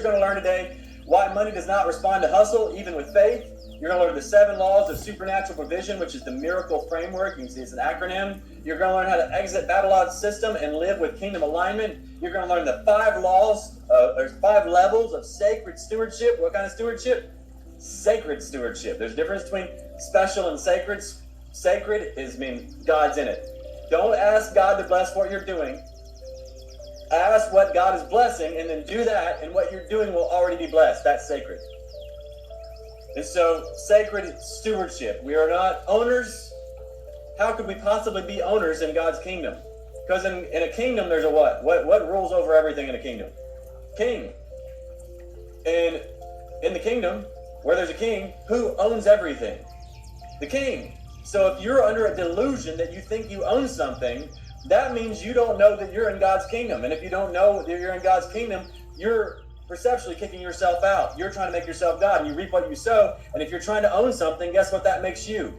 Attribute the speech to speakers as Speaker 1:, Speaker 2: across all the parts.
Speaker 1: You're going to learn today why money does not respond to hustle, even with faith. You're going to learn the 7 laws of supernatural provision, which is the miracle framework. You can see it's an acronym. You're going to learn how to exit Babylon's system and live with kingdom alignment. You're going to learn the 5 laws, there's 5 levels of sacred stewardship. What kind of stewardship? Sacred stewardship. There's a difference between special and sacred. Sacred means God's in it. Don't ask God to bless what you're doing. Ask what God is blessing, and then do that, and what you're doing will already be blessed. That's sacred. And so, sacred stewardship. We are not owners. How could we possibly be owners in God's kingdom? Because in a kingdom, there's a what? What rules over everything in a kingdom? King. And in the kingdom, where there's a king, who owns everything? The king. So if you're under a delusion that you think you own something, that means you don't know that you're in God's kingdom. And if you don't know that you're in God's kingdom, you're perceptually kicking yourself out. You're trying to make yourself God, and you reap what you sow. And if you're trying to own something, guess what that makes you?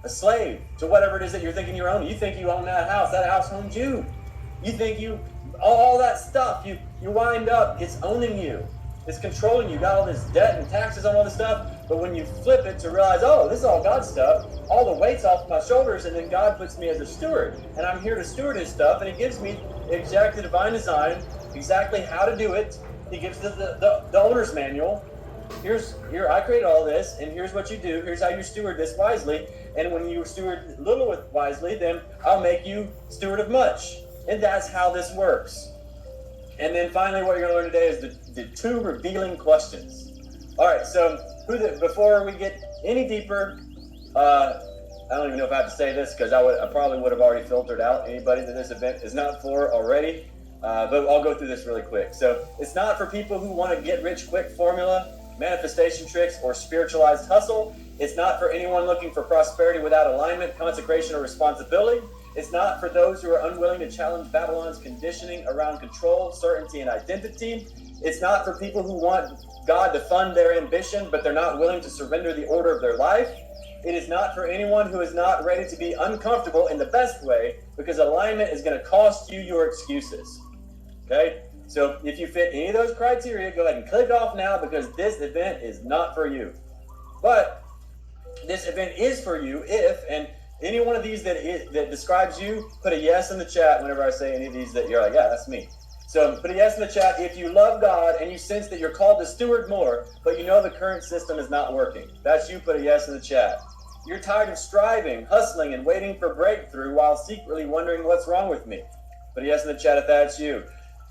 Speaker 1: A slave to whatever it is that you're thinking you're owning. You think you own that house owns you. You think all that stuff, you wind up, it's owning you. It's controlling you. You got all this debt and taxes on all this stuff. But when you flip it to realize, oh, this is all God's stuff, all the weight's off my shoulders, and then God puts me as a steward. And I'm here to steward his stuff, and he gives me exactly the divine design, exactly how to do it. He gives the owner's manual. Here, I created all this, and here's what you do. Here's how you steward this wisely. And when you steward little wisely, then I'll make you steward of much. And that's how this works. And then finally, what you're going to learn today is the 2 revealing questions. All right, so before we get any deeper, I don't even know if I have to say this because I probably would have already filtered out anybody that this event is not for already. But I'll go through this really quick. So it's not for people who want to get rich quick formula, manifestation tricks, or spiritualized hustle. It's not for anyone looking for prosperity without alignment, consecration, or responsibility. It's not for those who are unwilling to challenge Babylon's conditioning around control, certainty, and identity. It's not for people who want God to fund their ambition, but they're not willing to surrender the order of their life. It is not for anyone who is not ready to be uncomfortable in the best way, because alignment is going to cost you your excuses. Okay? So if you fit any of those criteria, go ahead and click off now, because this event is not for you. But this event is for you if, and any one of these that describes you, put a yes in the chat whenever I say any of these that you're like, yeah, that's me. So put a yes in the chat if you love God and you sense that you're called to steward more, but you know the current system is not working. That's you, put a yes in the chat. You're tired of striving, hustling, and waiting for breakthrough while secretly wondering what's wrong with me. Put a yes in the chat if that's you.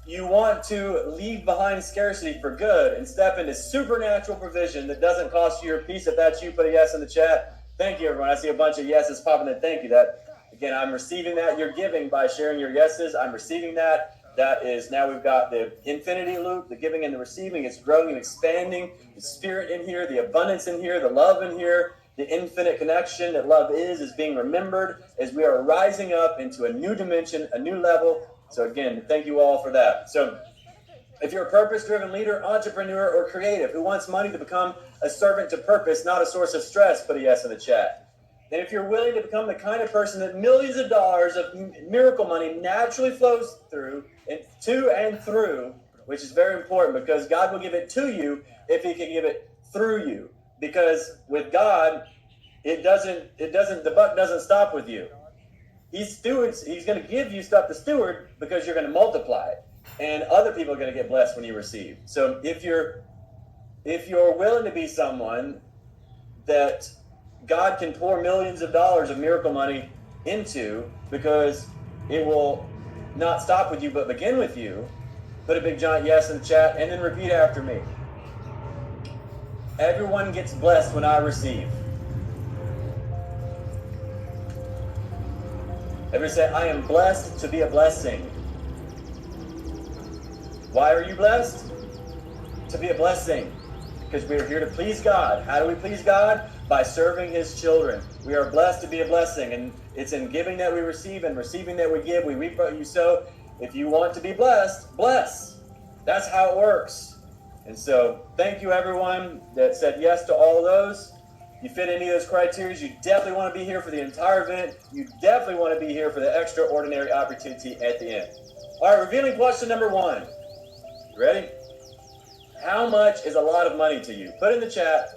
Speaker 1: You want to leave behind scarcity for good and step into supernatural provision that doesn't cost you your peace. If that's you, put a yes in the chat. Thank you, everyone. I see a bunch of yeses popping in. Thank you. Again, I'm receiving that. You're giving by sharing your yeses. I'm receiving that. That is, now we've got the infinity loop, the giving and the receiving. It's growing and expanding. The spirit in here, the abundance in here, the love in here, the infinite connection that love is being remembered as we are rising up into a new dimension, a new level. So again, thank you all for that. So if you're a purpose-driven leader, entrepreneur, or creative who wants money to become a servant to purpose, not a source of stress, put a yes in the chat. And if you're willing to become the kind of person that millions of dollars of miracle money naturally flows through, and through, which is very important, because God will give it to you if he can give it through you. Because with God, the buck doesn't stop with you. He's going to give you stuff to steward because you're going to multiply it. And other people are going to get blessed when you receive. So if you're willing to be someone that God can pour millions of dollars of miracle money into, because it will not stop with you but begin with you, put a big giant yes in the chat and then repeat after me. Everyone gets blessed when I receive. Everyone say, I am blessed to be a blessing. Why are you blessed? To be a blessing. Because we are here to please God. How do we please God? By serving his children. We are blessed to be a blessing. And it's in giving that we receive and receiving that we give. We reap what you sow. If you want to be blessed, bless. That's how it works. And so thank you everyone that said yes to all of those. You fit any of those criteria, you definitely want to be here for the entire event. You definitely want to be here for the extraordinary opportunity at the end. All right, revealing question number 1. You ready? how much is a lot of money to you? Put in the chat,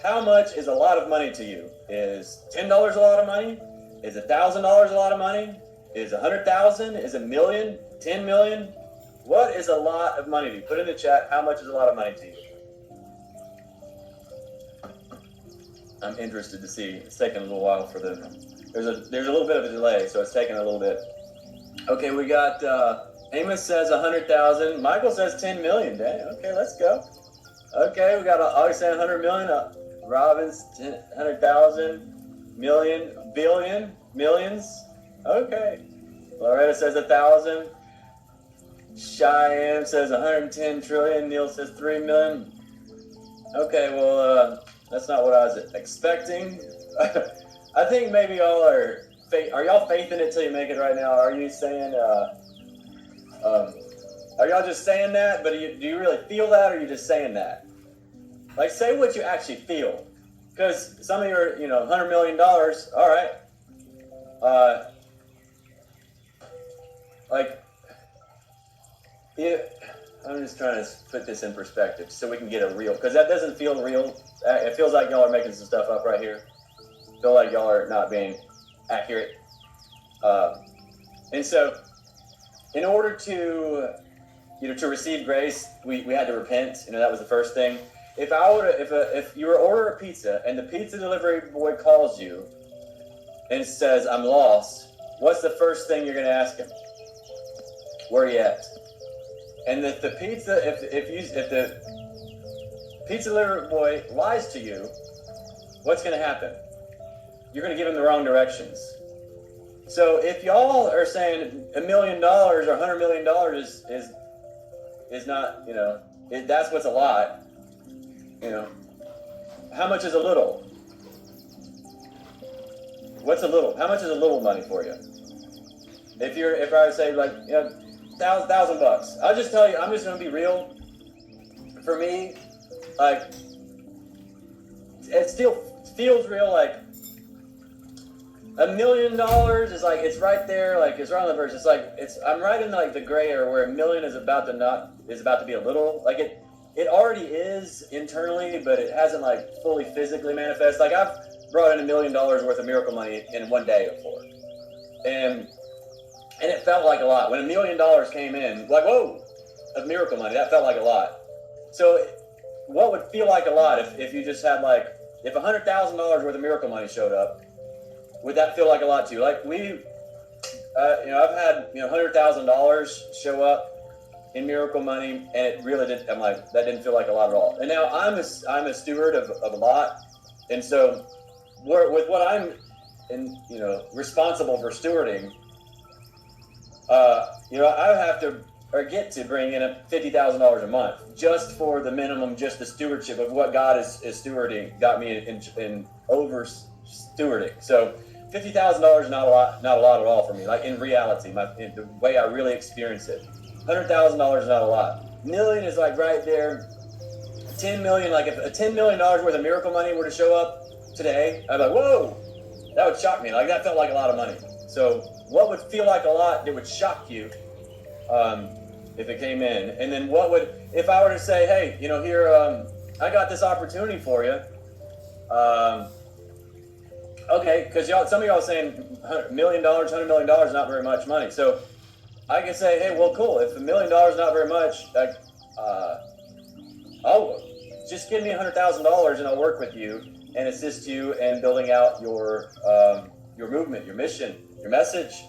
Speaker 1: how much is a lot of money to you? Is $10 a lot of money? Is $1,000 a lot of money? Is 100,000? Is a million? 10 million? What is a lot of money to you? Put in the chat, how much is a lot of money to you? I'm interested to see. It's taking a little while for the. There's a little bit of a delay, so it's taking a little bit. Okay, we got Amos says 100,000. Michael says 10 million. Dang. Okay, let's go. Okay, we got August saying 100 million. Robbins 100,000, million, billion, millions. Okay. Loretta says 1,000. Cheyenne says 110 trillion. Neil says 3 million. Okay, well, that's not what I was expecting. I think maybe y'all are y'all faithing it till you make it right now? Are you saying, are y'all just saying that, but do you really feel that, or are you just saying that? Like, say what you actually feel. Because some of you are, $100 million, all right. I'm just trying to put this in perspective so we can get a real, because that doesn't feel real. It feels like y'all are making some stuff up right here. I feel like y'all are not being accurate. And so, in order to, to receive grace, we had to repent. That was the first thing. If you were ordering a pizza and the pizza delivery boy calls you and says, "I'm lost," what's the first thing you're going to ask him? Where are you at? And if the pizza delivery boy lies to you, what's going to happen? You're going to give him the wrong directions. So if y'all are saying $1 million or $100 million is not, that's what's a lot. How much is a little? What's a little? How much is a little money for you? If I would say like, $1,000, I'll just tell you, I'm just going to be real. For me, like, it still feels real. Like, $1 million is like, it's right there. Like, it's right on the verge. It's like, I'm right in like the gray area where $1 million is about to be a little. Like, it already is internally, but it hasn't like fully physically manifest. Like, I've brought in $1 million worth of miracle money in one day before, and it felt like a lot. When $1 million came in, like, whoa, of miracle money, that felt like a lot. So what would feel like a lot if you just had like, if $100,000 worth of miracle money showed up, would that feel like a lot to you? Like I've had, $100,000 show up in miracle money, and it really did. I'm like, that didn't feel like a lot at all. And now I'm a steward of a lot, and so with what I'm responsible for stewarding, I have to or get to bring in $50,000 a month just for the minimum, just the stewardship of what God is stewarding. Got me in over stewarding. So $50,000 is not a lot at all for me. Like, in reality, in the way I really experience it. $100,000 is not a lot. Million is like right there. 10 million, like if a $10 million worth of miracle money were to show up today, I'd be like, whoa, that would shock me. Like, that felt like a lot of money. So what would feel like a lot that would shock you if it came in? And then if I were to say, hey, here, I got this opportunity for you. Okay, because some of y'all are saying $1 million, $100 million is not very much money. So I can say, hey, well, cool. If $1 million is not very much, just give me $100,000 and I'll work with you and assist you in building out your movement, your mission, your message,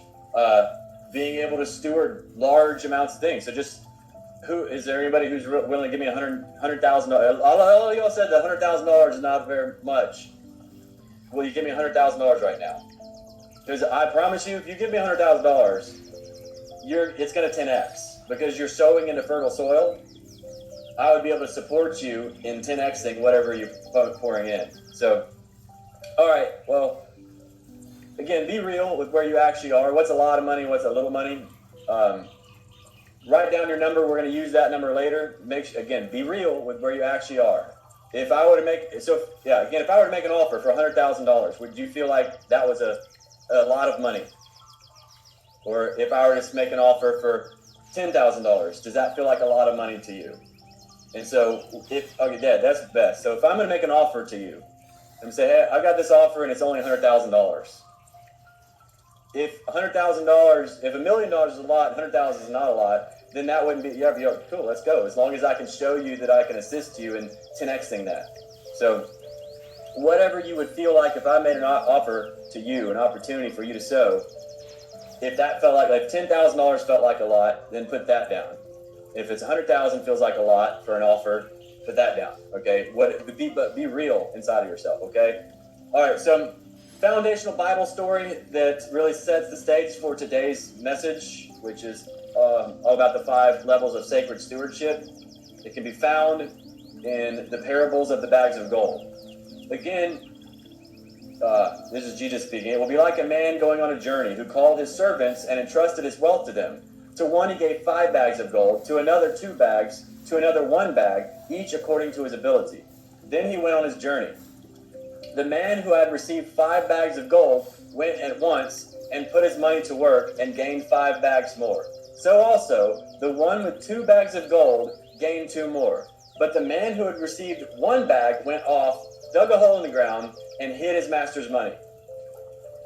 Speaker 1: being able to steward large amounts of things. So is there anybody who's willing to give me $100,000? All y'all said that $100,000 is not very much. Will you give me $100,000 right now? Because I promise you, if you give me $100,000, it's going to 10x, because you're sowing into fertile soil. I would be able to support you in 10xing whatever you're pouring in. So, all right, well, again, be real with where you actually are. What's a lot of money? What's a little money? Write down your number. We're going to use that number later. Be real with where you actually are. If I were to make an offer for $100,000, would you feel like that was a lot of money? Or if I were to make an offer for $10,000, does that feel like a lot of money to you? And so okay, Dad, that's best. So if I'm going to make an offer to you, I'm going to say, hey, I got this offer and it's only $100,000. If $100,000, if $1 million is a lot, $100,000 is not a lot, then that wouldn't be, cool, let's go. As long as I can show you that I can assist you in 10xing that. So whatever you would feel like if I made an offer to you, an opportunity for you to sow, if that felt like $10,000 felt like a lot, then put that down. If it's 100,000 feels like a lot for an offer, put that down. Okay, but be real inside of yourself. Okay, all right. So foundational Bible story that really sets the stage for today's message, which is all about the 5 levels of sacred stewardship. It can be found in the parables of the bags of gold. Again, this is Jesus speaking. It will be like a man going on a journey who called his servants and entrusted his wealth to them. To one he gave 5 bags of gold, to another 2 bags, to another 1 bag, each according to his ability. Then he went on his journey. The man who had received 5 bags of gold went at once and put his money to work and gained 5 bags more. So also, the one with 2 bags of gold gained 2 more. But the man who had received 1 bag went off, dug a hole in the ground, and hid his master's money.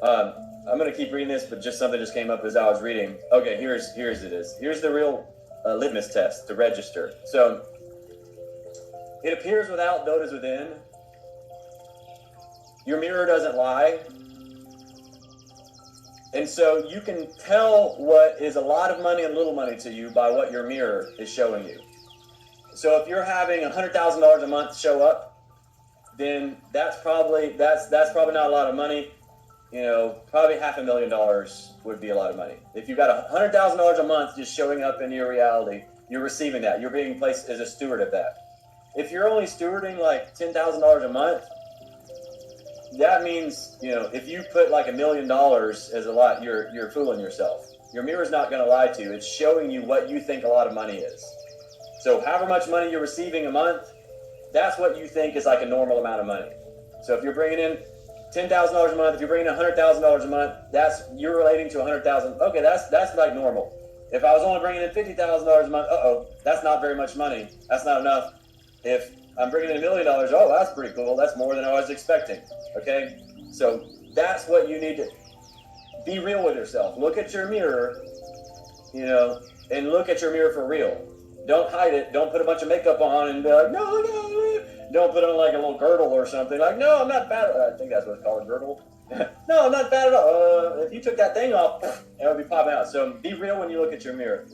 Speaker 1: I'm going to keep reading this, but just something just came up as I was reading. Okay, here's it is. Here's the real litmus test to register. So, it appears without, though it is within. Your mirror doesn't lie. And so you can tell what is a lot of money and little money to you by what your mirror is showing you. So if you're having $100,000 a month show up, then that's probably not a lot of money. Probably $500,000 would be a lot of money. If you've got $100,000 a month just showing up in your reality, you're receiving that. You're being placed as a steward of that. If you're only stewarding like $10,000 a month, that means, if you put like $1 million as a lot, you're fooling yourself. Your mirror's not going to lie to you. It's showing you what you think a lot of money is. So however much money you're receiving a month, that's what you think is like a normal amount of money. So if you're bringing in $10,000 a month, if you're bringing in $100,000 a month, you're relating to $100,000. Okay, that's like normal. If I was only bringing in $50,000 a month, that's not very much money. That's not enough. If I'm bringing in $1 million, that's pretty cool. That's more than I was expecting. Okay, so that's what you need to be real with yourself. Look at your mirror, and look at your mirror for real. Don't hide it. Don't put a bunch of makeup on and be like, no. Don't put on like a little girdle or something. Like, no, I'm not fat. I think that's what it's called, a girdle. No, I'm not fat at all. If you took that thing off, it would be popping out. So be real when you look at your mirror.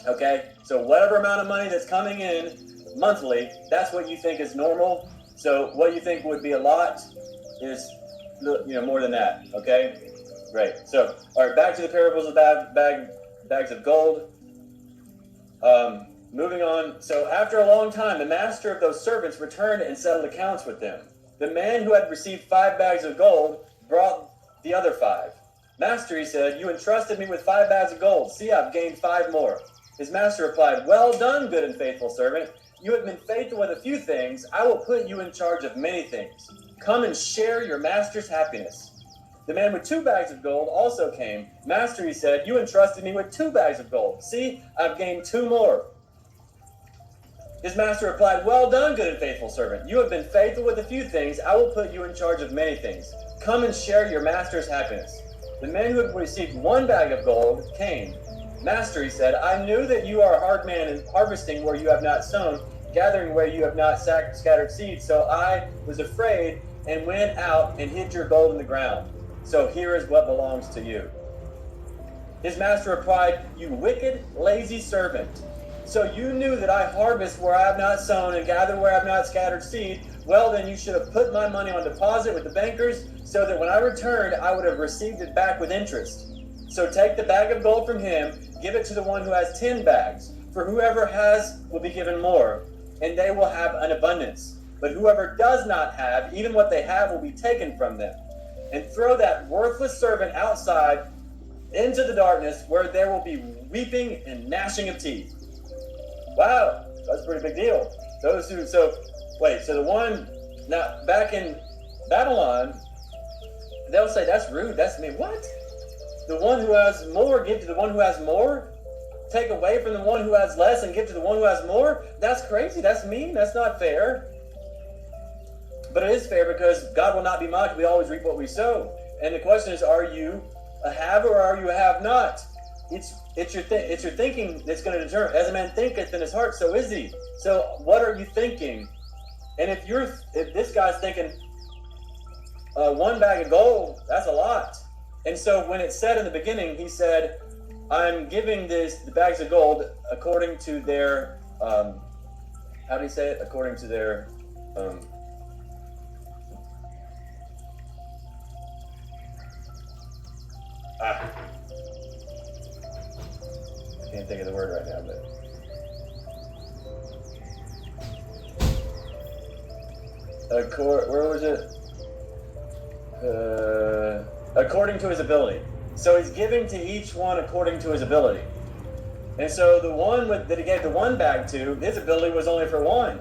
Speaker 1: Okay? So whatever amount of money that's coming in monthly, that's what you think is normal. So what you think would be a lot is, more than that. Okay? Great. So, all right, back to the parables of bags of gold. Moving on. So after a long time, the master of those servants returned and settled accounts with them. The man who had received 5 bags of gold brought the other 5. Master, he said, you entrusted me with 5 bags of gold. See, I've gained 5 more. His master replied, well done, good and faithful servant. You have been faithful with a few things. I will put you in charge of many things. Come and share your master's happiness. The man with 2 bags of gold also came. Master, he said, you entrusted me with 2 bags of gold. See, I've gained 2 more. His master replied, well done, good and faithful servant. You have been faithful with a few things. I will put you in charge of many things. Come and share your master's happiness. The man who had received 1 bag of gold came. Master, he said, I knew that you are a hard man and harvesting where you have not sown, gathering where you have not scattered seed. So I was afraid and went out and hid your gold in the ground. So here is what belongs to you. His master replied, you wicked, lazy servant. So you knew that I harvest where I have not sown and gather where I have not scattered seed. Well, then you should have put my money on deposit with the bankers so that when I returned, I would have received it back with interest. So take the bag of gold from him, give it to the one who has 10 bags. For whoever has will be given more, and they will have an abundance. But whoever does not have, even what they have will be taken from them. And throw that worthless servant outside into the darkness where there will be weeping and gnashing of teeth. Wow, that's a pretty big deal. So the one, now back in Babylon, they'll say, that's rude, that's mean. What? The one who has more, give to the one who has more? take away from the one who has less and give to the one who has more? That's crazy. That's mean. That's not fair. But it is fair because God will not be mocked. We always reap what we sow. And the question is, are you a have or are you a have not? It's your thinking that's going to determine. As a man thinketh in his heart, so is he. So what are you thinking? And if this guy's thinking 1 bag of gold, that's a lot. And so when it said in the beginning, he said, I'm giving the bags of gold according to their, how do you say it? According to their, I can't think of the word right now, but where was it? According to his ability. So he's giving to each one according to his ability. And so the one that he gave the 1 bag to, his ability was only for 1.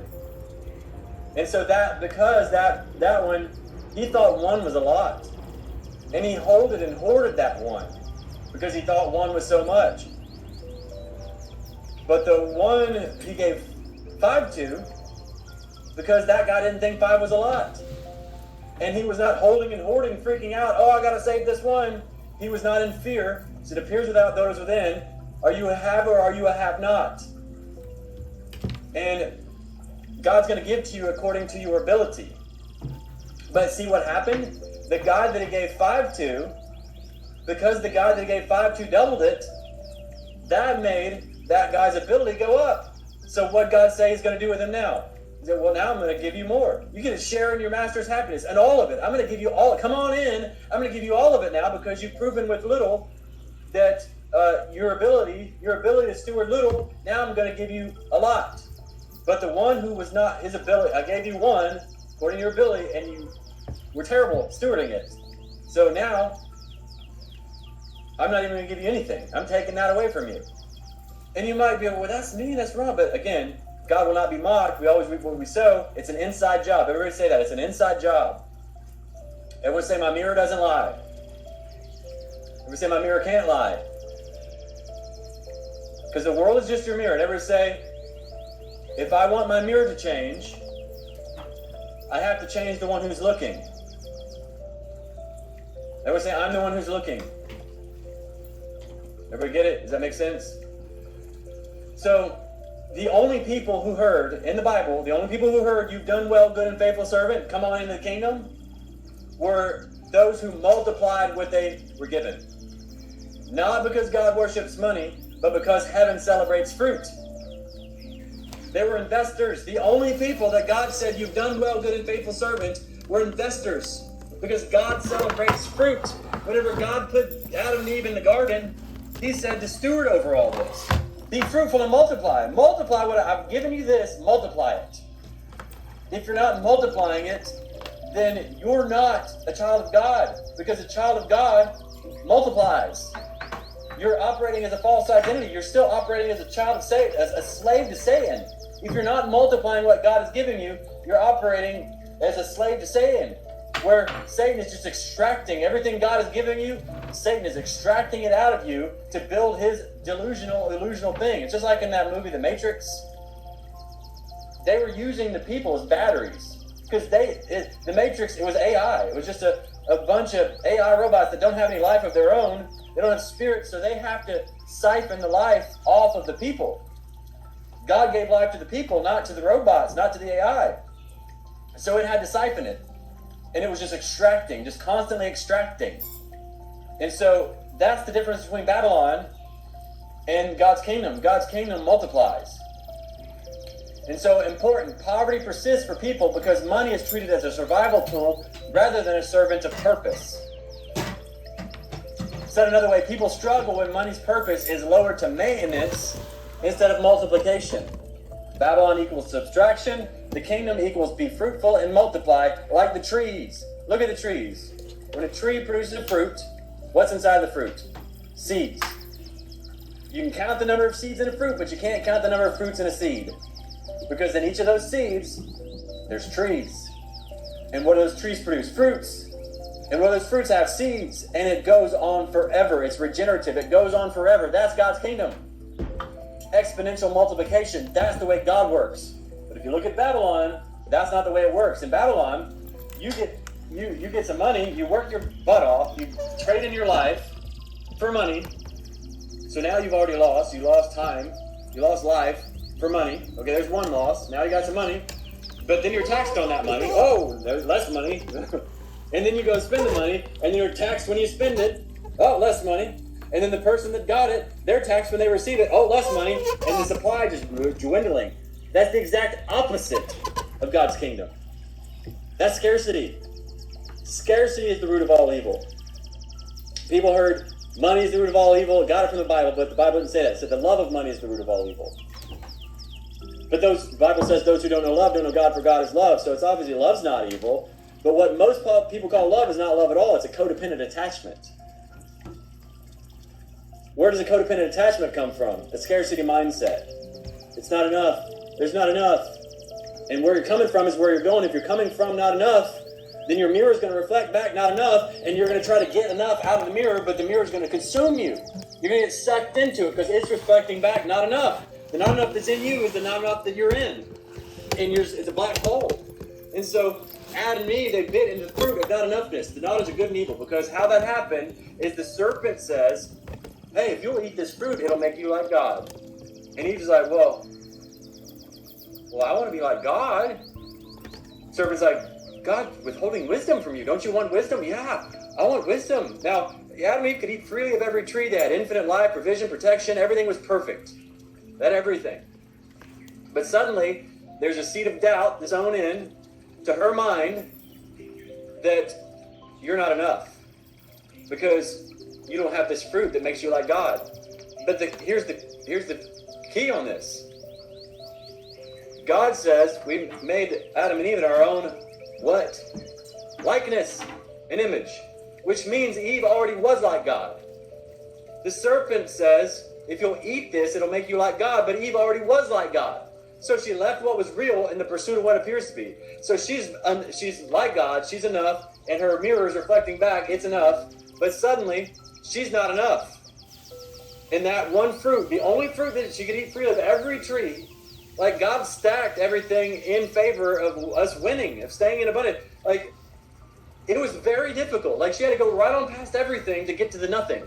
Speaker 1: And so because that one, he thought 1 was a lot. And he hoarded that 1 because he thought 1 was so much. But the one he gave 5 to, because that guy didn't think 5 was a lot. And he was not holding and hoarding, freaking out, oh, I got to save this 1. He was not in fear. So it appears without those within. Are you a have or are you a have not? And God's going to give to you according to your ability. But see what happened? The guy that he gave 5 to, because the guy that he gave 5 to doubled it, that made that guy's ability go up. So what God say he's going to do with him now? He said, well, now I'm going to give you more. You get to share in your master's happiness and all of it. I'm going to give you all. Come on in. I'm going to give you all of it now because you've proven with little that your ability to steward little, now I'm going to give you a lot. But the one who was not his ability, I gave you 1 according to your ability, and you were terrible at stewarding it. So now, I'm not even going to give you anything. I'm taking that away from you. And you might be, well, that's me, that's wrong. But again, God will not be mocked. We always reap what we sow. It's an inside job. Everybody say that. It's an inside job. Everyone say, my mirror doesn't lie. Everybody say, my mirror can't lie. Because the world is just your mirror. And everybody say, if I want my mirror to change, I have to change the one who's looking. Everybody say, I'm the one who's looking. Everybody get it? Does that make sense? So, the only people who heard, in the Bible, the only people who heard, you've done well, good and faithful servant, come on into the kingdom, were those who multiplied what they were given. Not because God worships money, but because heaven celebrates fruit. They were investors. The only people that God said, you've done well, good and faithful servant, were investors. Because God celebrates fruit. Whenever God put Adam and Eve in the garden, he said to steward over all this. Be fruitful and multiply. Multiply what I've given you this, multiply it. If you're not multiplying it, then you're not a child of God. Because a child of God multiplies. You're operating as a false identity. You're still operating as a child of Satan, as a slave to Satan. If you're not multiplying what God has given you, you're operating as a slave to Satan, where Satan is just extracting everything God has given you. Satan is extracting it out of you to build his illusional thing. It's just like in that movie, The Matrix. They were using the people as batteries. Because The Matrix, it was AI. It was just a bunch of AI robots that don't have any life of their own. They don't have spirit, so they have to siphon the life off of the people. God gave life to the people, not to the robots, not to the AI. So it had to siphon it. And it was just extracting, just constantly extracting. And so that's the difference between Babylon and God's kingdom. God's kingdom multiplies. And so important, poverty persists for people because money is treated as a survival tool rather than a servant of purpose. Said another way, people struggle when money's purpose is lowered to maintenance instead of multiplication. Babylon equals subtraction. The kingdom equals be fruitful and multiply like the trees. Look at the trees. When a tree produces a fruit, what's inside the fruit? Seeds. You can count the number of seeds in a fruit, but you can't count the number of fruits in a seed. Because in each of those seeds, there's trees. And what do those trees produce? Fruits. And what do those fruits have? Seeds. And it goes on forever. It's regenerative. It goes on forever. That's God's kingdom. exponential multiplication. That's the way God works. But if you look at Babylon, that's not the way it works. In Babylon, you get some money, you work your butt off, you trade in your life for money. So now you've already lost. You lost time, you lost life for money. Okay, there's one loss. Now you got some money, but then you're taxed on that money. Oh, there's less money. And then you go spend the money, and you're taxed when you spend it. Oh, less money. And then the person that got it, they're taxed when they receive it. Oh, less money. And the supply just dwindling. That's the exact opposite of God's kingdom. That's scarcity. Scarcity is the root of all evil. People heard money is the root of all evil, got it from the Bible, but the Bible didn't say that. It said the love of money is the root of all evil. But the Bible says those who don't know love don't know God, for God is love. So it's obviously love's not evil. But what most people call love is not love at all. It's a codependent attachment. Where does a codependent attachment come from? A scarcity mindset. It's not enough. There's not enough. And where you're coming from is where you're going. If you're coming from not enough, then your mirror is going to reflect back not enough, and you're going to try to get enough out of the mirror, but the mirror is going to consume you. You're going to get sucked into it because it's reflecting back not enough. The not enough that's in you is the not enough that you're in. And it's a black hole. And so Adam and Eve, they bit into the fruit of not enoughness, the knowledge of good and evil, because how that happened is the serpent says, hey, if you'll eat this fruit, it'll make you like God. And Eve's like, well, I want to be like God. Serpent's like, God, withholding wisdom from you. Don't you want wisdom? Yeah, I want wisdom. Now, Adam and Eve could eat freely of every tree. They had infinite life, provision, protection. Everything was perfect. They had everything. But suddenly, there's a seed of doubt that's sown in to her mind that you're not enough because you don't have this fruit that makes you like God. But here's the key on this. God says we made Adam and Eve in our own what? Likeness and image, which means Eve already was like God. The serpent says, if you'll eat this, it'll make you like God, but Eve already was like God. So she left what was real in the pursuit of what appears to be. So she's like God, she's enough, and her mirror is reflecting back, it's enough, but suddenly, she's not enough. And that one fruit, the only fruit that she could eat freely of every tree, like God stacked everything in favor of us winning, of staying in abundance. Like, it was very difficult. Like, she had to go right on past everything to get to the nothing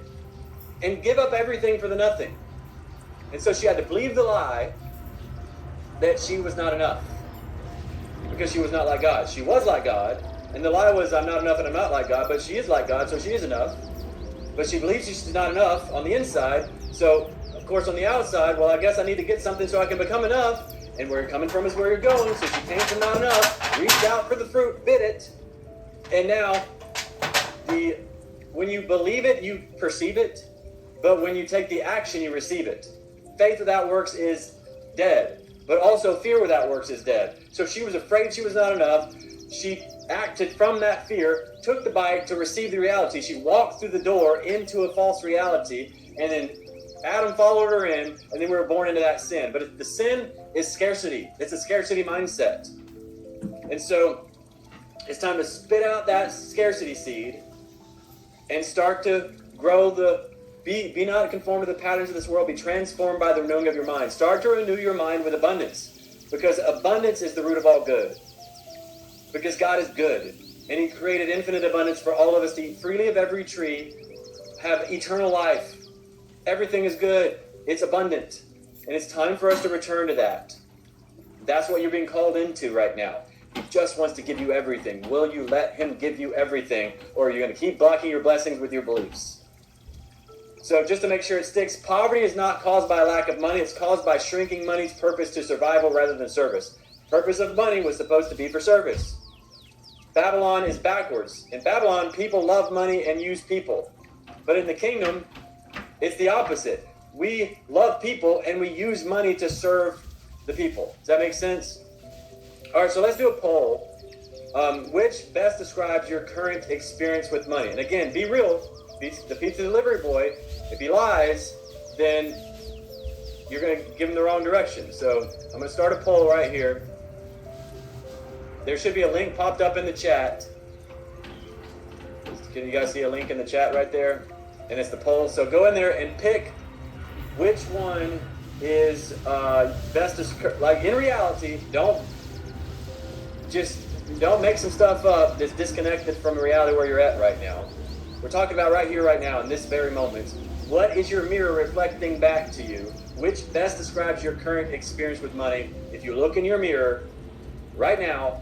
Speaker 1: and give up everything for the nothing. And so she had to believe the lie that she was not enough because she was not like God. She was like God, and the lie was, I'm not enough and I'm not like God, but she is like God, so she is enough. But she believes she's not enough on the inside, so of course on the outside, well, I guess I need to get something so I can become enough, and where you're coming from is where you're going, so she came from not enough, reached out for the fruit, bit it, and now when you believe it, you perceive it, but when you take the action, you receive it. Faith without works is dead. But also fear without works is dead. So she was afraid she was not enough. She acted from that fear, took the bite to receive the reality. She walked through the door into a false reality, and then Adam followed her in, and then we were born into that sin. But the sin is scarcity. It's a scarcity mindset. And so it's time to spit out that scarcity seed and start to grow Be not conformed to the patterns of this world. Be transformed by the renewing of your mind. Start to renew your mind with abundance. Because abundance is the root of all good. Because God is good. And He created infinite abundance for all of us to eat freely of every tree. Have eternal life. Everything is good. It's abundant. And it's time for us to return to that. That's what you're being called into right now. He just wants to give you everything. Will you let Him give you everything? Or are you going to keep blocking your blessings with your beliefs? So just to make sure it sticks, poverty is not caused by a lack of money. It's caused by shrinking money's purpose to survival rather than service. Purpose of money was supposed to be for service. Babylon is backwards. In Babylon, people love money and use people. But in the kingdom, it's the opposite. We love people and we use money to serve the people. Does that make sense? All right, so let's do a poll. Which best describes your current experience with money? And again, be real. The pizza delivery boy, if he lies, then you're going to give him the wrong direction. So I'm going to start a poll right here. There should be a link popped up in the chat. Can you guys see a link in the chat right there? And it's the poll. So go in there and pick which one is like in reality, don't make some stuff up that's disconnected from reality where you're at right now. We're talking about right here, right now, in this very moment. What is your mirror reflecting back to you? Which best describes your current experience with money? If you look in your mirror right now,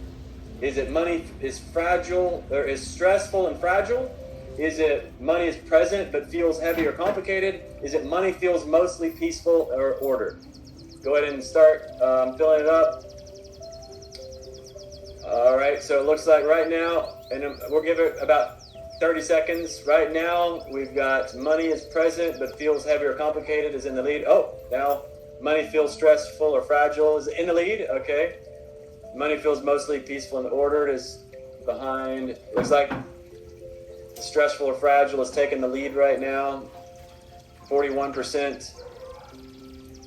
Speaker 1: is it money is fragile or is stressful and fragile? Is it money is present but feels heavy or complicated? Is it money feels mostly peaceful or ordered? Go ahead and start filling it up. All right, so it looks like right now, and we'll give it about 30 seconds. Right now, we've got money is present but feels heavy or complicated is in the lead. Oh, now money feels stressful or fragile is in the lead. Okay. Money feels mostly peaceful and ordered is behind. Looks like stressful or fragile is taking the lead right now. 41%.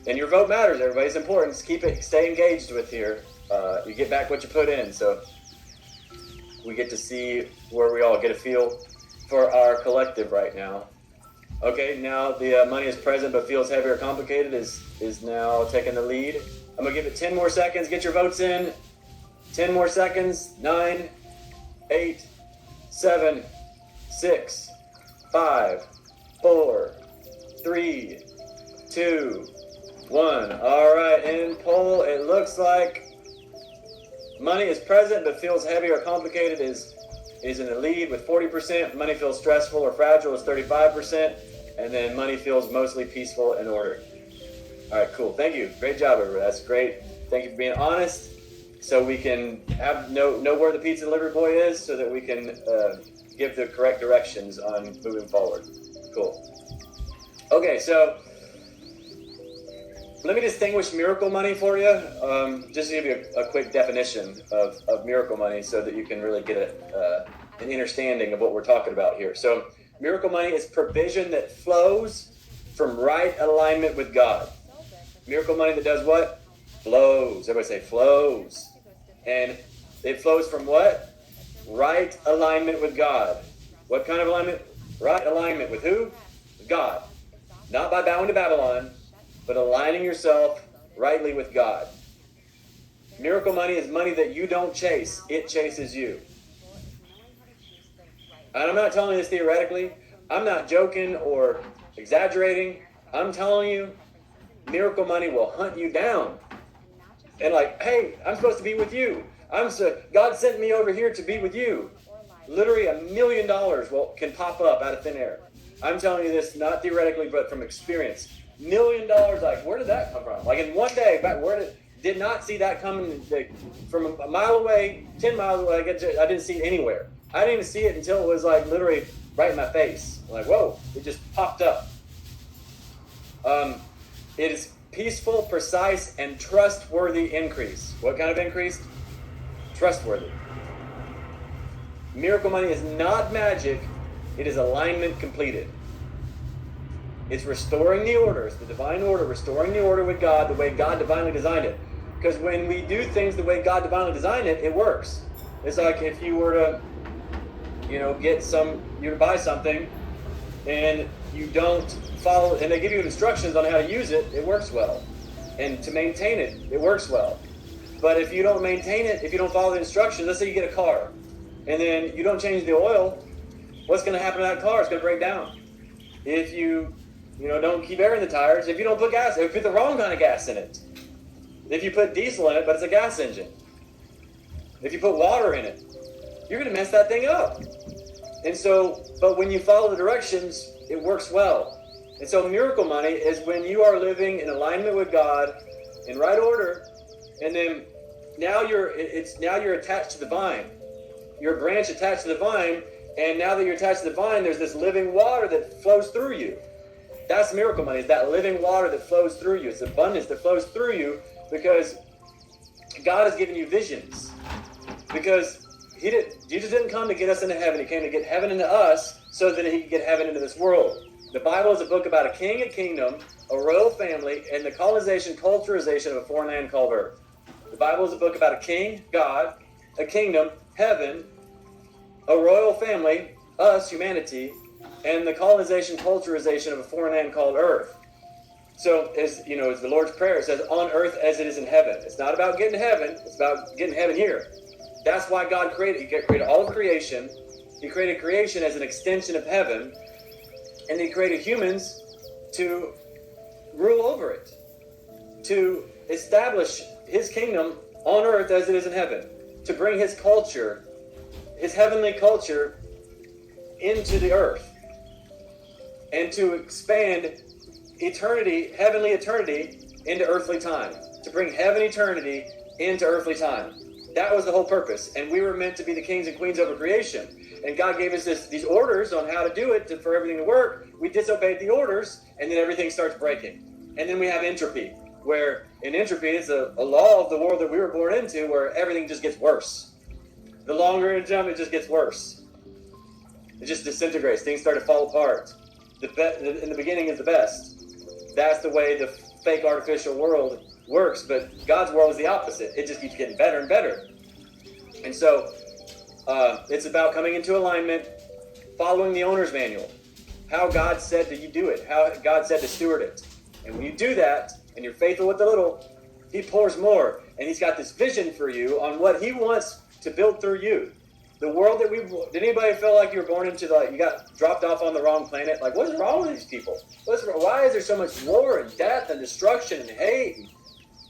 Speaker 1: And your vote matters, everybody. It's important. Just stay engaged with here. You get back what you put in. So we get to see where we all get a feel for our collective right now. Okay, now the money is present but feels heavy or complicated is now taking the lead. I'm going to give it 10 more seconds. Get your votes in. 10 more seconds. 9, 8, 7, 6, 5, 4, 3, 2, 1. All right, in poll, it looks like money is present but feels heavy or complicated is in the lead with 40%. Money feels stressful or fragile is 35%. And then money feels mostly peaceful and ordered. All right, cool. Thank you. Great job, everybody. That's great. Thank you for being honest. So we can know where the pizza delivery boy is so that we can give the correct directions on moving forward. Cool. Okay, so let me distinguish miracle money for you. Just to give you a quick definition of miracle money so that you can really get an understanding of what we're talking about here. So miracle money is provision that flows from right alignment with God. Miracle money that does what? Flows. Everybody say flows. And it flows from what? Right alignment with God. What kind of alignment? Right alignment with who? With God. Not by bowing to Babylon, but aligning yourself rightly with God. Miracle money is money that you don't chase. It chases you. And I'm not telling you this theoretically. I'm not joking or exaggerating. I'm telling you, miracle money will hunt you down. And like, hey, I'm supposed to be with you. God sent me over here to be with you. Literally $1 million can pop up out of thin air. I'm telling you this not theoretically, but from experience. $1 million, like, where did that come from? Like in one day, did not see that coming from a mile away, 10 miles away. I didn't see it anywhere. I didn't even see it until it was like literally right in my face. I'm like, whoa, it just popped up. It is peaceful, precise, and trustworthy increase. What kind of increase? Trustworthy. Miracle money is not magic. It is alignment completed. It's restoring the order. It's the divine order, restoring the order with God the way God divinely designed it. Because when we do things the way God divinely designed it, it works. It's like if you were to, you buy something and you don't follow, and they give you instructions on how to use it, it works well. And to maintain it, it works well. But if you don't maintain it, if you don't follow the instructions, let's say you get a car, and then you don't change the oil, what's going to happen to that car? It's going to break down. If you don't keep air in the tires, if you don't put gas, if you put the wrong kind of gas in it, if you put diesel in it, but it's a gas engine, if you put water in it, you're going to mess that thing up. And so, but when you follow the directions, it works well. And so miracle money is when you are living in alignment with God in right order, and then now you're attached to the vine. You're a branch attached to the vine, and now that you're attached to the vine, there's this living water that flows through you. That's miracle money, is that living water that flows through you. It's abundance that flows through you because God has given you visions. Because Jesus didn't come to get us into heaven. He came to get heaven into us so that he could get heaven into this world. The Bible is a book about a king, a kingdom, a royal family, and the colonization, culturization of a foreign land called Earth. The Bible is a book about a king, God, a kingdom, heaven, a royal family, us, humanity, and the colonization, culturization of a foreign land called Earth. So as the Lord's Prayer, it says, on earth as it is in heaven. It's not about getting to heaven. It's about getting heaven here. That's why God created. He created all of creation. He created creation as an extension of heaven. And he created humans to rule over it, to establish his kingdom on earth as it is in heaven, to bring his culture, his heavenly culture, into the earth, and to expand eternity, heavenly eternity, into earthly time, to bring heaven eternity into earthly time. That was the whole purpose, and we were meant to be the kings and queens over creation. And God gave us these orders on how to do it, for everything to work. We disobeyed the orders, and then everything starts breaking. And then we have entropy, where in entropy, it's a law of the world that we were born into, where everything just gets worse. The longer it jumps, it just gets worse. It just disintegrates. Things start to fall apart. In the beginning is the best. That's the way the fake artificial world works, but God's world is the opposite. It just keeps getting better and better. And so it's about coming into alignment, following the owner's manual, how God said that you do it, how God said to steward it. And when you do that, and you're faithful with the little, he pours more. And he's got this vision for you on what he wants to build through you. The world that did anybody feel like you were born into, you got dropped off on the wrong planet? Like, what is wrong with these people? Why is there so much war and death and destruction and hate?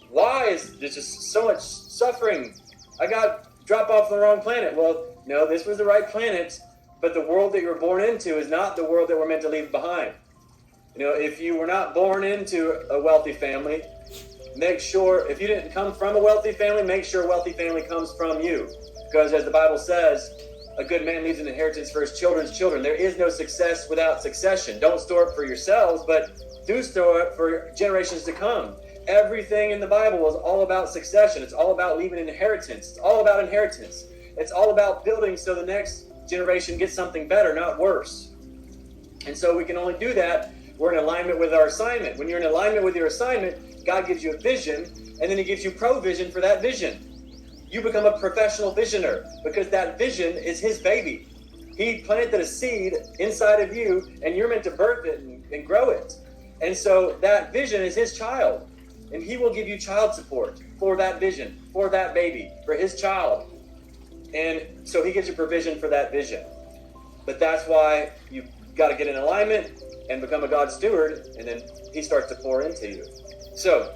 Speaker 1: Why is there just so much suffering? I got dropped off on the wrong planet. Well, no, this was the right planet, but the world that you were born into is not the world that we're meant to leave behind. If you were not born into a wealthy family, make sure, if you didn't come from a wealthy family, make sure a wealthy family comes from you. Because as the Bible says, a good man leaves an inheritance for his children's children. There is no success without succession. Don't store it for yourselves, but do store it for generations to come. Everything in the Bible is all about succession. It's all about leaving an inheritance. It's all about inheritance. It's all about building so the next generation gets something better, not worse. And so we can only do that. We're in alignment with our assignment. When you're in alignment with your assignment, God gives you a vision, and then he gives you provision for that vision. You become a professional visioner because that vision is his baby. He planted a seed inside of you, and you're meant to birth it and grow it. And so that vision is his child, and he will give you child support for that vision, for that baby, for his child. And so he gives you provision for that vision. But that's why you've got to get in alignment and become a God steward, and then he starts to pour into you. So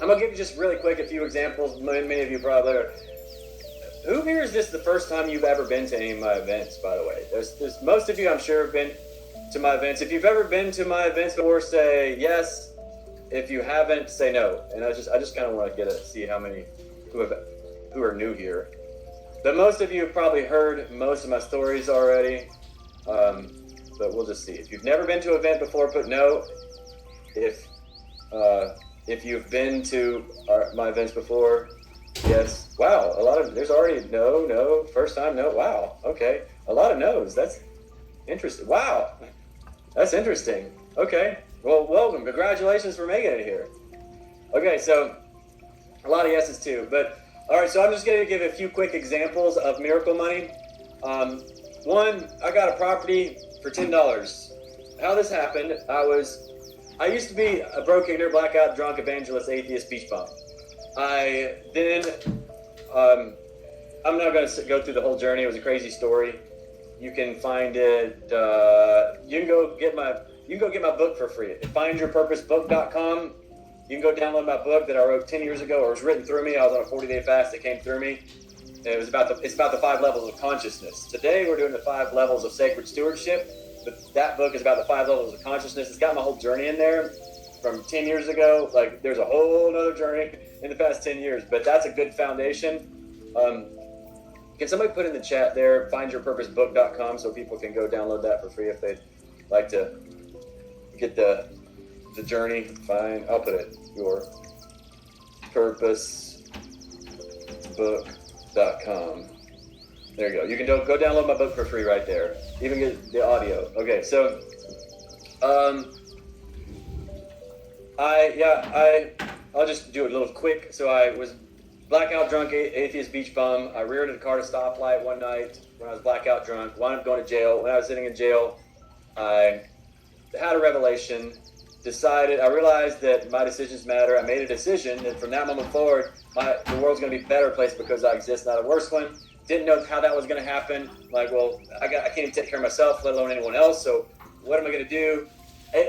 Speaker 1: I'm going to give you just really quick a few examples. Many of you probably are. Who here is this the first time you've ever been to any of my events, by the way? There's most of you, I'm sure, have been to my events. If you've ever been to my events before, say yes. If you haven't, say no. And I just kind of want to see how many who are new here. But most of you have probably heard most of my stories already. But we'll just see. If you've never been to an event before, put no. If you've been to my events before, yes. Wow, there's already no, first time, no. Wow, okay. A lot of no's. That's interesting. Wow, that's interesting. Okay, well, welcome. Congratulations for making it here. Okay, so a lot of yeses too. But, all right, so I'm just going to give a few quick examples of miracle money. One, I got a property for $10. How this happened, I used to be a broke, ignorant, blackout, drunk, evangelist, atheist, beach bum. I'm not going to go through the whole journey. It was a crazy story. You can find it. You can go get my book for free at findyourpurposebook.com. You can go download my book that I wrote 10 years ago, or it was written through me. I was on a 40-day fast that came through me. And it's about the 5 levels of consciousness. Today we're doing the 5 levels of sacred stewardship. But that book is about the 5 levels of consciousness. It's got my whole journey in there from 10 years ago. Like, there's a whole other journey in the past 10 years, but that's a good foundation. Can somebody put in the chat there, findyourpurposebook.com, so people can go download that for free if they'd like to get the journey? Fine, I'll put it, yourpurposebook.com. There you go. You can go download my book for free right there. Even get the audio. Okay, so I'll just do it a little quick. So I was blackout drunk, atheist beach bum. I reared a car at a stoplight one night when I was blackout drunk. Wound up going to jail. When I was sitting in jail, I had a revelation decided, I realized that my decisions matter. I made a decision that from that moment forward, the world's going to be a better place because I exist, not a worse one. Didn't know how that was going to happen. Like, well, I can't even take care of myself, let alone anyone else. So what am I going to do?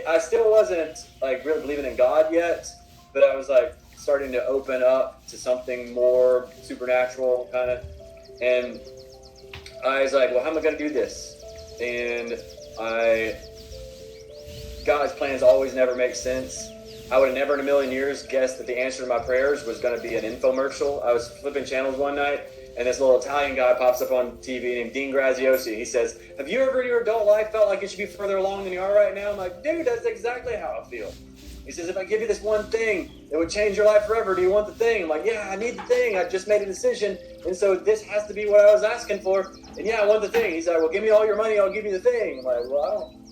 Speaker 1: I still wasn't like really believing in God yet, but I was like starting to open up to something more supernatural kind of. And I was like, well, how am I going to do this? And God's plans always never make sense. I would have never in a million years guessed that the answer to my prayers was going to be an infomercial. I was flipping channels one night, and this little Italian guy pops up on TV named Dean Graziosi. He says, have you ever in your adult life felt like you should be further along than you are right now? I'm like, dude, that's exactly how I feel. He says, if I give you this one thing that would change your life forever, do you want the thing? I'm like, yeah, I need the thing. I just made a decision. And so this has to be what I was asking for. And yeah, I want the thing. He's like, well, give me all your money. I'll give you the thing. I'm like, well, I don't.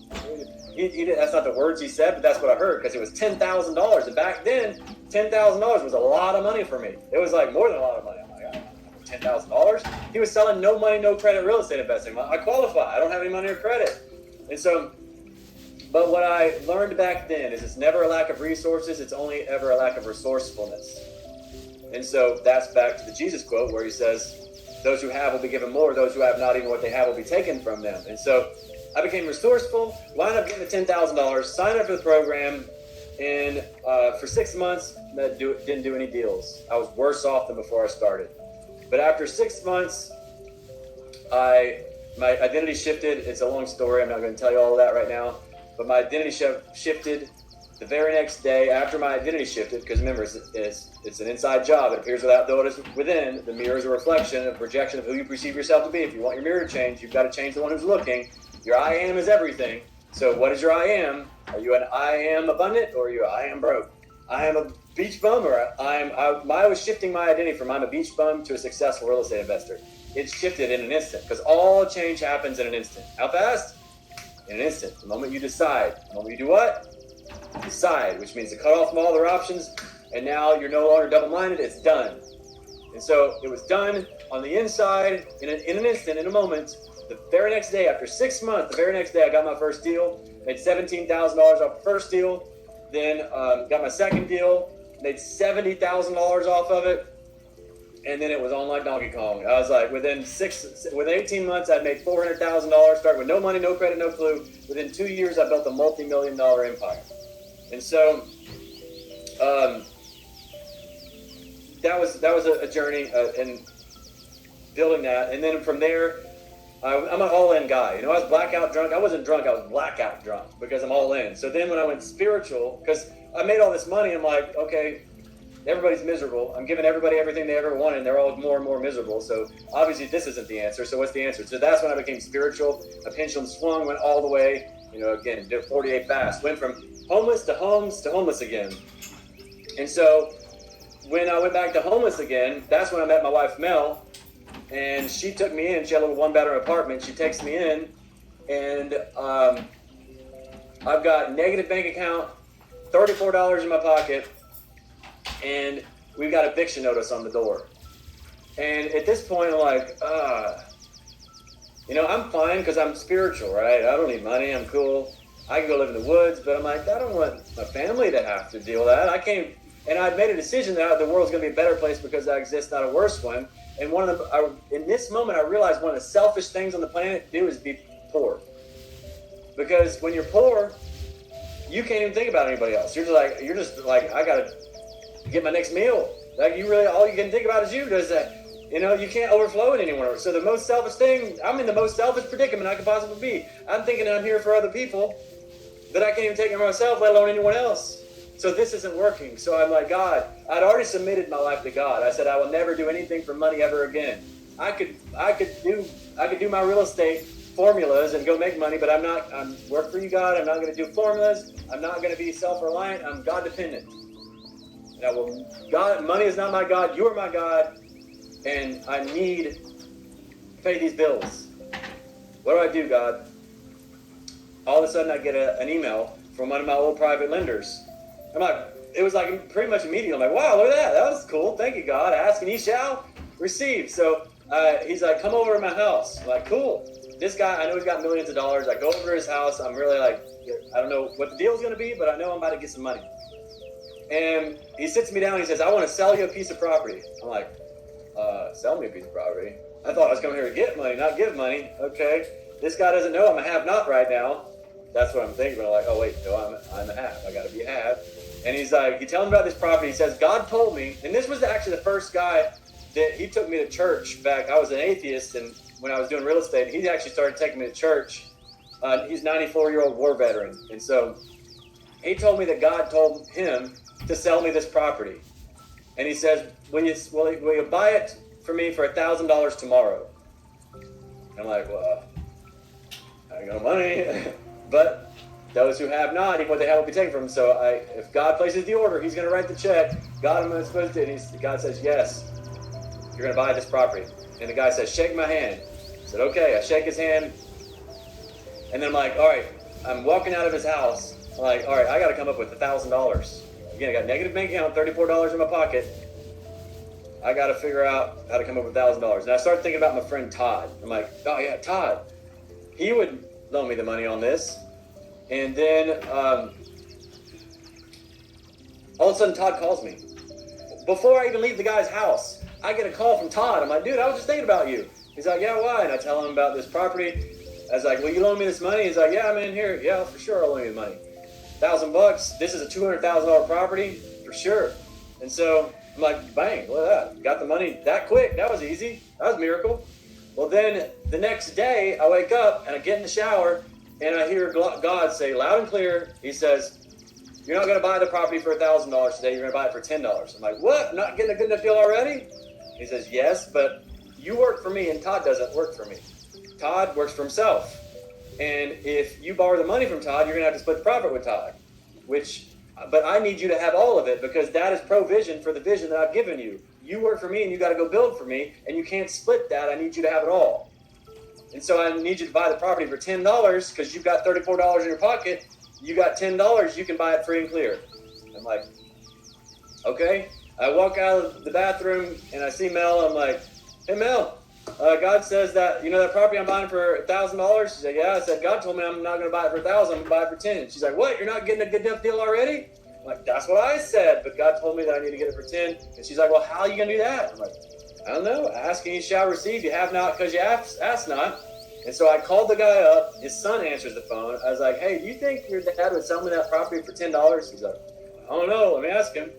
Speaker 1: That's not the words he said, but that's what I heard, because it was $10,000. And back then, $10,000 was a lot of money for me. It was like more than a lot of money. I'm like, I don't know, $10,000? He was selling no money, no credit real estate investing. I qualify. I don't have any money or credit. And so, but what I learned back then is it's never a lack of resources. It's only ever a lack of resourcefulness. And so that's back to the Jesus quote where he says, those who have will be given more. Those who have not, even what they have will be taken from them. And so I became resourceful, wound up getting the $10,000, signed up for the program, and for 6 months, didn't do any deals. I was worse off than before I started. But after 6 months, my identity shifted. It's a long story. I'm not going to tell you all of that right now. But my identity shifted the very next day after my identity shifted, because remember, it's an inside job. It appears without, though it is within. The mirror is a reflection, a projection of who you perceive yourself to be. If you want your mirror to change, you've got to change the one who's looking. Your I am is everything. So what is your I am? Are you an I am abundant, or are you I am broke? I am a beach bum, or I was shifting my identity from I'm a beach bum to a successful real estate investor. It shifted in an instant, because all change happens in an instant. How fast? In an instant. The moment you decide. The moment you do what? Decide, which means to cut off from all other options, and now you're no longer double-minded. It's done. And so it was done on the inside in an instant, in a moment. The very next day, after 6 months, the very next day, I got my first deal, made $17,000 off the first deal, then got my second deal, made $70,000 off of it, and then it was on like Donkey Kong. I was like, within 18 months, I'd made $400,000, started with no money, no credit, no clue. Within 2 years, I built a multi-million-dollar empire. And so that was a journey in building that, and then from there, I'm an all-in guy. You know, I was blackout drunk. I wasn't drunk. I was blackout drunk because I'm all in. So then when I went spiritual, because I made all this money, I'm like, okay, everybody's miserable. I'm giving everybody everything they ever wanted, and they're all more and more miserable. So obviously this isn't the answer. So what's the answer? So that's when I became spiritual. A pendulum swung, went all the way. You know, again, did 48 fast. Went from homeless to homes to homeless again. And so when I went back to homeless again, that's when I met my wife, Mel. And she took me in. She had a little one-bedroom apartment. She takes me in, and I've got negative bank account, $34 in my pocket, and we've got eviction notice on the door. And at this point, I'm like, you know, I'm fine because I'm spiritual, right? I don't need money. I'm cool. I can go live in the woods, but I'm like, I don't want my family to have to deal with that. I can't. And I'd made a decision that the world's going to be a better place because I exist, not a worse one. And in this moment, I realized one of the selfish things on the planet to do is be poor. Because when you're poor, you can't even think about anybody else. You're just like, I gotta get my next meal. Like all you can think about is you. Does that? You know, you can't overflow in anyone else. So the most selfish thing, I'm in the most selfish predicament I could possibly be. I'm thinking I'm here for other people that I can't even take care of myself, let alone anyone else. So this isn't working. So I'm like, God, I'd already submitted my life to God. I said, I will never do anything for money ever again. I could do my real estate formulas and go make money, but I'm work for you, God. I'm not going to do formulas. I'm not going to be self-reliant. I'm God dependent. And God, money is not my God. You are my God. And I need to pay these bills. What do, God? All of a sudden I get an email from one of my old private lenders. I'm like, it was like pretty much immediate. I'm like, wow, look at that. That was cool. Thank you, God. Ask and ye shall receive. So he's like, come over to my house. I'm like, cool. this guy, I know he's got millions of dollars. I go over to his house. I'm really like, I don't know what the deal's going to be, but I know I'm about to get some money. And he sits me down and he says, I want to sell you a piece of property. I'm like, sell me a piece of property? I thought I was coming here to get money, not give money. Okay. This guy doesn't know I'm a have-not right now. That's what I'm thinking. But I'm like, oh, wait, no, I'm a have. I got to be a have. And he's like, he tells me about this property. He says, God told me, and this was actually the first guy that he took me to church back. I was an atheist, and when I was doing real estate, he actually started taking me to church. He's a 94-year-old war veteran. And so he told me that God told him to sell me this property. And he says, will you buy it for me for $1,000 tomorrow? I'm like, well, I ain't got no money. But those who have not, even what they have will be taken from them. So if God places the order, he's going to write the check. God, am I supposed to? And God says, yes, you're going to buy this property. And the guy says, shake my hand. I said, okay. I shake his hand. And then I'm like, all right, I'm walking out of his house. I'm like, all right, I got to come up with $1,000. Again, I got negative bank account, $34 in my pocket. I got to figure out how to come up with $1,000. And I started thinking about my friend Todd. I'm like, oh yeah, Todd. He would loan me the money on this. And then all of a sudden Todd calls me. Before I even leave the guy's house, I get a call from Todd. I'm like, dude, I was just thinking about you. He's like, yeah, why? And I tell him about this property. I was like, will you loan me this money? He's like, yeah, I'm in here. Yeah, for sure, I'll loan you the money. $1,000. This is a $200,000 property, for sure. And so I'm like, bang, look at that. Got the money that quick. That was easy. That was a miracle. Well, then the next day, I wake up and I get in the shower and I hear God say loud and clear, he says, you're not going to buy the property for $1,000 today. You're going to buy it for $10. I'm like, what? I'm not getting a good enough deal already? He says, yes, but you work for me and Todd doesn't work for me. Todd works for himself. And if you borrow the money from Todd, you're going to have to split the profit with Todd, but I need you to have all of it because that is provision for the vision that I've given you. You work for me and you got to go build for me and you can't split that. I need you to have it all. And so I need you to buy the property for $10 because you've got $34 in your pocket. You got $10, you can buy it free and clear. I'm like, okay. I walk out of the bathroom and I see Mel. I'm like, hey Mel, God says that, that property I'm buying for $1,000? She said, yeah. I said, God told me I'm not going to buy it for $1,000. I'm going to buy it for $10. She's like, what? You're not getting a good enough deal already? I'm like, that's what I said, but God told me that I need to get it for 10. And she's like, well, how are you going to do that? I'm like, I don't know. Ask and you shall receive. You have not because you ask not. And so I called the guy up. His son answers the phone. I was like, hey, do you think your dad would sell me that property for $10? He's like, I don't know. Let me ask him.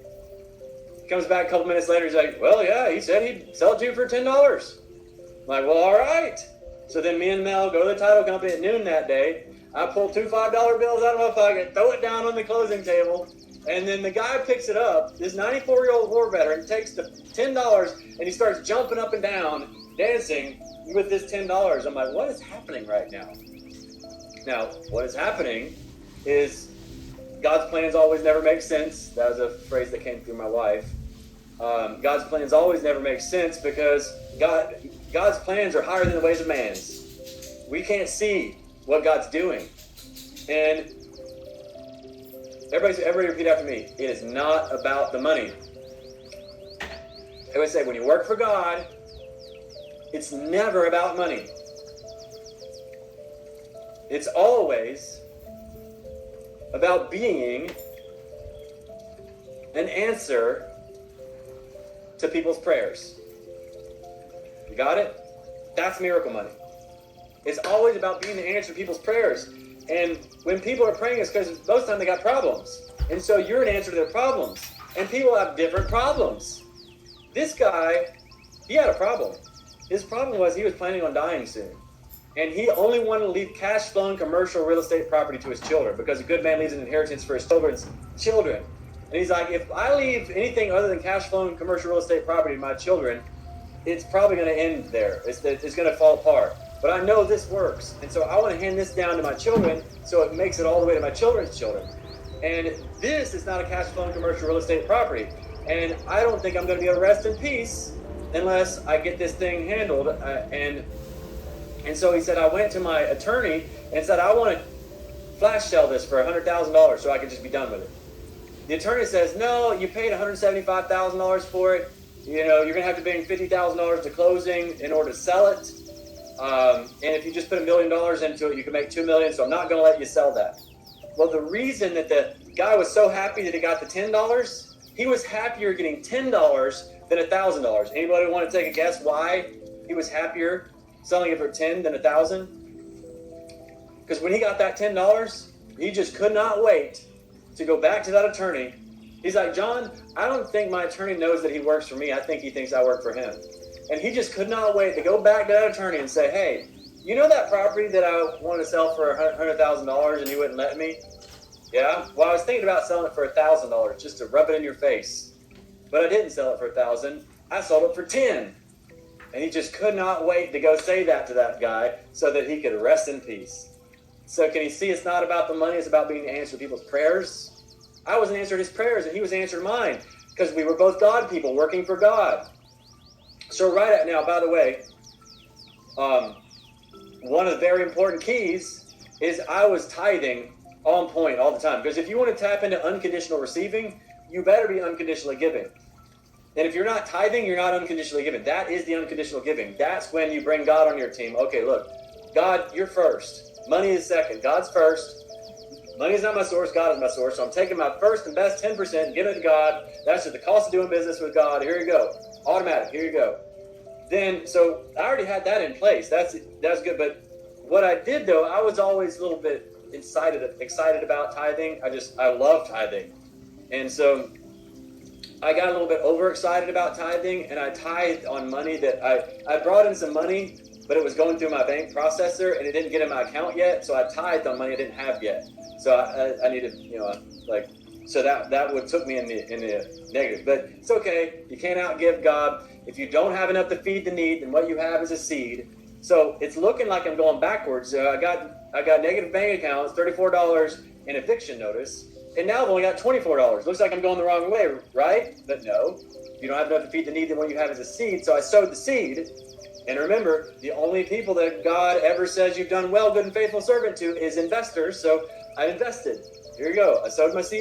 Speaker 1: He comes back a couple minutes later. He's like, well, yeah, he said he'd sell it to you for $10. I'm like, well, all right. So then me and Mel go to the title company at noon that day. I pull two $5 bills out of my pocket, throw it down on the closing table, and then the guy picks it up. This 94-year-old war veteran takes the $10 and he starts jumping up and down, dancing with this $10. I'm like, what is happening right now? Now, what is happening is God's plans always never make sense. That was a phrase that came through my wife. God's plans always never make sense because God's plans are higher than the ways of man's. We can't see what God's doing. And everybody repeat after me. It is not about the money. I would say when you work for God, it's never about money. It's always about being an answer to people's prayers. You got it? That's miracle money. It's always about being the answer to people's prayers. And when people are praying, it's because most of the time they got problems. And so you're an answer to their problems. And people have different problems. This guy, he had a problem. His problem was he was planning on dying soon. And he only wanted to leave cash flowing commercial real estate property to his children because a good man leaves an inheritance for his children's children. And he's like, if I leave anything other than cash flowing commercial real estate property to my children, it's probably going to end there. It's going to fall apart. But I know this works. And so I want to hand this down to my children so it makes it all the way to my children's children. And this is not a cash flowing commercial real estate property. And I don't think I'm going to be able to rest in peace unless I get this thing handled. And so he said, I went to my attorney and said, I want to flash sell this for $100,000 so I can just be done with it. The attorney says, no, you paid $175,000 for it. You're going to have to bring $50,000 to closing in order to sell it. And if you just put $1 million into it, you can make $2 million. So I'm not going to let you sell that. Well, the reason that the guy was so happy that he got the $10, he was happier getting $10 than $1,000. Anybody want to take a guess why he was happier selling it for 10 than 1,000? Because when he got that $10, he just could not wait to go back to that attorney. He's like, John, I don't think my attorney knows that he works for me. I think he thinks I work for him. And he just could not wait to go back to that attorney and say, hey, you know that property that I want to sell for $100,000 and you wouldn't let me? Yeah? Well, I was thinking about selling it for $1,000 just to rub it in your face. But I didn't sell it for $1,000. I sold it for $10,000. And he just could not wait to go say that to that guy so that he could rest in peace. So can you see it's not about the money, it's about being the answer to people's prayers? I wasn't answering his prayers and he was answering mine because we were both God people working for God. So right at now, by the way, one of the very important keys is I was tithing on point all the time. Because if you want to tap into unconditional receiving, you better be unconditionally giving. And if you're not tithing, you're not unconditionally giving. That is the unconditional giving. That's when you bring God on your team. Okay, look, God, you're first. Money is second. God's first. Money is not my source. God is my source. So I'm taking my first and best 10% and giving it to God. That's just the cost of doing business with God. Here you go. Automatic. Here you go. Then, so I already had that in place. That's good. But what I did, though, I was always a little bit excited about tithing. I love tithing. And so I got a little bit overexcited about tithing, and I tithed on money that I brought in some money, but it was going through my bank processor, and it didn't get in my account yet, so I tithed on money I didn't have yet. So I needed, so that would took me in the negative. But it's okay. You can't outgive God. If you don't have enough to feed the need, then what you have is a seed. So it's looking like I'm going backwards. I got negative bank accounts, $34 in eviction notice. And now I've only got $24. Looks like I'm going the wrong way, right? But no, you don't have enough to feed the need, then what you have is a seed. So I sowed the seed. And remember, the only people that God ever says you've done well, good and faithful servant to is investors. So I invested. Here you go. I sowed my seed.